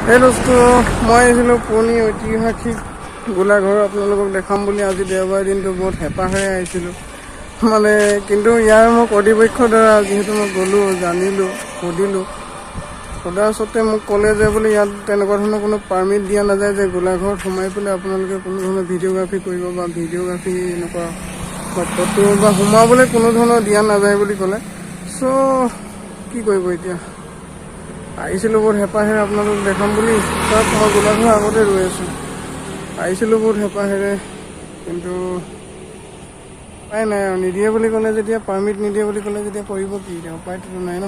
এই দোস্ত মই আহিছিলোঁ পুৰণি ঐতিহাসিক গোলাঘৰ আপোনালোকক দেখাম বুলি আজি দেওবাৰ দিনটো বহুত হেঁপাহেৰে আহিছিলোঁ মানে কিন্তু ইয়াৰ মই কৰ্তৃপক্ষৰ দ্বাৰা যিহেতু মই গ'লোঁ জানিলোঁ সুধিলোঁ সোধাৰ স্বত্তে মোক ক'লে যে বোলে ইয়াত তেনেকুৱা ধৰণৰ কোনো পাৰ্মিট দিয়া নাযায় যে গোলাঘৰত সোমাই পেলাই আপোনালোকে কোনো ধৰণৰ ভিডিঅ'গ্ৰাফী কৰিব বা ভিডিঅ'গ্ৰাফী এনেকুৱা বা ফটো বা সোমাবলৈ কোনো ধৰণৰ দিয়া নাযায় বুলি ক'লে চ' কি কৰিব এতিয়া আহিছিলোঁ বহুত হেঁপাহেৰে আপোনালোক দেখাম বুলি তাত মই গোলাঘৰ আগতে ৰৈ আছোঁ আহিছিলোঁ বহুত হেঁপাহেৰে কিন্তু উপায় নাই আৰু নিদিয়ে বুলি ক'লে যেতিয়া পাৰ্মিট নিদিয়ে বুলি ক'লে যেতিয়া কৰিব কি এতিয়া উপায়টোতো নাই ন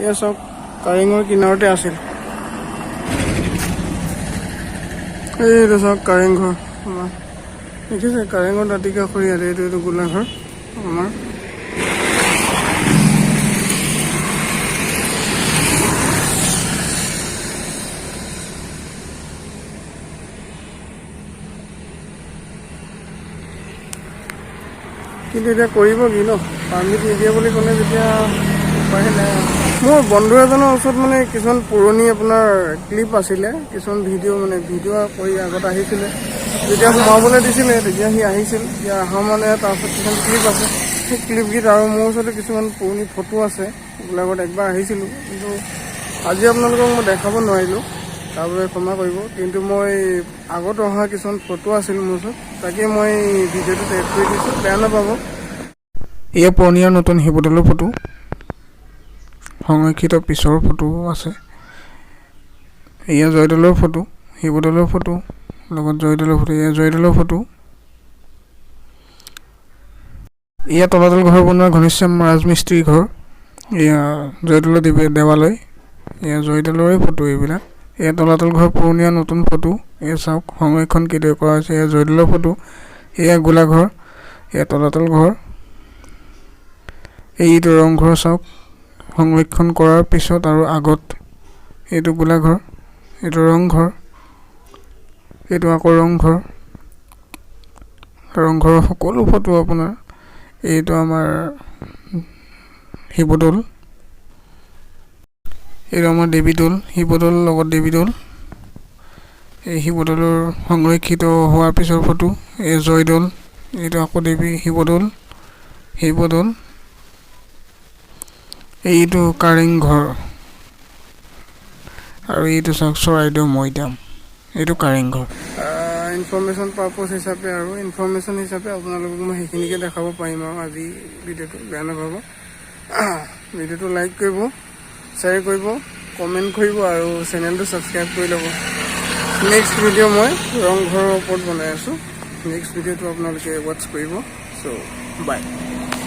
এয়া চব কাৰেঙৰ কিনাৰতে আছিল এইটো চাওক কাৰেংঘৰ আমাৰ দেখিছে কাৰেঙৰ দাঁতিকাষৰীয়াত এইটো গোলাঘৰ আমাৰ কিন্তু এতিয়া কৰিব কি ন পাৰ্মিট নিদিয়ে বুলি ক'লে যেতিয়া উপায় নাই মোৰ বন্ধু এজনৰ ওচৰত মানে কিছুমান পুৰণি আপোনাৰ ক্লিপ আছিলে কিছুমান ভিডিঅ' কৰি আগত আহিছিলে যেতিয়া সোমাবলৈ দিছিলে তেতিয়া সি আহিছিল এতিয়া অহা মানে তাৰ ওচৰত কিছুমান ক্লিপ আছে সেই ক্লিপকেইটা আৰু মোৰ ওচৰতে কিছুমান পুৰণি ফটো আছে গোলাঘৰত একবাৰ আহিছিলোঁ কিন্তু আজি আপোনালোকক মই দেখাব নোৱাৰিলোঁ তাৰ বাবে ক্ষমা কৰিব কিন্তু মই আগত অহা কিছুমান ফটো আছিল মোৰ ওচৰত তাকে মই ভিডিঅ'টোত এড কৰি দিছোঁ বেয়া নাপাব এয়া পুৰণি আৰু নতুন শিৱদৌলৰ ফটো সংৰক্ষিত পিছৰ ফটো আছে এয়া জয়দৌলৰ ফটো শিৱদৌলৰ ফটো লগত জয়দৌলৰ ফটো এয়া জয়দৌলৰ ফটো এয়া তলাতল ঘৰ বনোৱা ঘনশ্যাম ৰাজমিস্ত্ৰী ঘৰ এয়া জয়দৌলৰ দেৱালয় এয়া জয়দৌলৰে ফটো এইবিলাক এয়া তলাতল ঘৰ পুৰণি আৰু নতুন ফটো এয়া চাওক সংৰক্ষণ কেতিয়া কৰা হৈছে এয়া জয়দৌলৰ ফটো এয়া গোলাঘৰ এয়া তলাতল ঘৰ এইটো ৰংঘৰ চাওক সংৰক্ষণ কৰাৰ পিছত আৰু আগত এইটো গোলাঘৰ এইটো ৰংঘৰ এইটো আকৌ ৰংঘৰৰ সকলো ফটো আপোনাৰ এইটো আমাৰ শিৱদৌল এইটো আমাৰ দেৱীদৌল শিৱদৌল লগত দেৱীদৌল এই শিৱদৌলৰ সংৰক্ষিত হোৱাৰ পিছৰ ফটো এই জয়দৌল এইটো আকৌ শিৱদৌল এইটো কাৰেংঘৰ আৰু এইটো চাওক চৰাইদেউ মৈদাম এইটো কাৰেংঘৰ ইনফৰ্মেশ্যন পাৰপ'জ হিচাপে আৰু ইনফৰ্মেশ্যন হিচাপে আপোনালোকক মই সেইখিনিকে দেখাব পাৰিম আৰু আজি ভিডিঅ'টো বেয়া নাপাব ভিডিঅ'টো লাইক কৰিব শ্বেয়াৰ কৰিব কমেণ্ট কৰিব আৰু চেনেলটো ছাবস্ক্ৰাইব কৰি ল'ব নেক্সট ভিডিঅ' মই ৰংঘৰৰ ওপৰত বনাই আছোঁ নেক্সট ভিডিঅ'টো আপোনালোকে ৱাটচ কৰিব চ' বাই